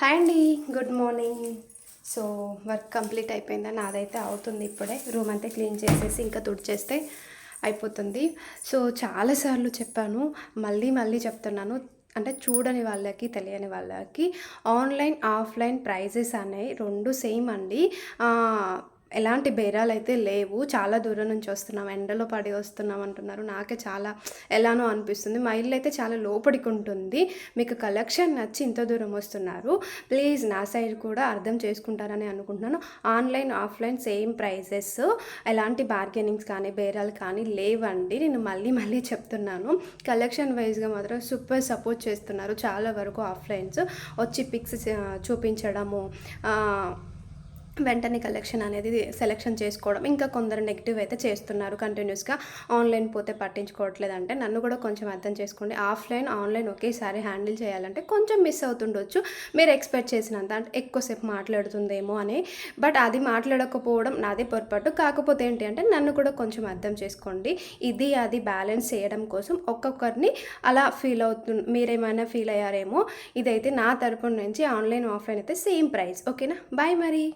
Hi అండి. Good morning. So work complete అయిపోయిందా? నాదైతే అవుతుంది ఇప్పుడే. రూమ్ అంతా క్లీన్ చేసేసి ఇంకా తుడిచేస్తే అయిపోతుంది. సో చాలాసార్లు చెప్పాను, మళ్ళీ మళ్ళీ చెప్తున్నాను. అంటే చూడని వాళ్ళకి, తెలియని వాళ్ళకి ఆన్లైన్, ఆఫ్లైన్ ప్రైజెస్ అనేవి 2 సేమ్ అండి. ఎలాంటి బేరాలైతే లేవు. చాలా దూరం నుంచి వస్తున్నాం, ఎండలో పడి వస్తున్నాం అంటున్నారు. నాకే చాలా ఎలానో అనిపిస్తుంది. మా ఇల్లు అయితే చాలా లోపలికి ఉంటుంది. మీకు కలెక్షన్ నచ్చి ఇంత దూరం వస్తున్నారు. ప్లీజ్ నా సైడ్ కూడా అర్థం చేసుకుంటారని అనుకుంటున్నాను. Online, offline same prices. ఎలాంటి బార్గెనింగ్స్ కానీ, బేరాలు కానీ లేవండి. నేను మళ్ళీ మళ్ళీ చెప్తున్నాను. కలెక్షన్ వైజ్గా మాత్రం సూపర్ సపోర్ట్ చేస్తున్నారు. చాలా వరకు ఆఫ్లైన్స్ వచ్చి పిక్స్ చూపించడము, వెంటనే కలెక్షన్ అనేది సెలెక్షన్ చేసుకోవడం. ఇంకా కొందరు నెగిటివ్ అయితే చేస్తున్నారు కంటిన్యూస్గా. ఆన్లైన్ పోతే పట్టించుకోవట్లేదు అంటే నన్ను కూడా కొంచెం అర్థం చేసుకోండి. ఆఫ్లైన్, ఆన్లైన్ ఒకేసారి హ్యాండిల్ చేయాలంటే కొంచెం మిస్ అవుతుండొచ్చు. మీరు ఎక్స్పెక్ట్ చేసినంత అంటే ఎక్కువసేపు మాట్లాడుతుందేమో అని. బట్ అది మాట్లాడకపోవడం నాదే పొరపాటు. కాకపోతే ఏంటి అంటే నన్ను కూడా కొంచెం అర్థం చేసుకోండి. ఇది అది బ్యాలెన్స్ చేయడం కోసం ఒక్కొక్కరిని అలా ఫీల్ అవుతుంది. మీరేమైనా ఫీల్ అయ్యారేమో. ఇదైతే నా తరపున నుంచి ఆన్లైన్, ఆఫ్లైన్ అయితే సేమ్ ప్రైస్. ఓకేనా? బాయ్ మరి.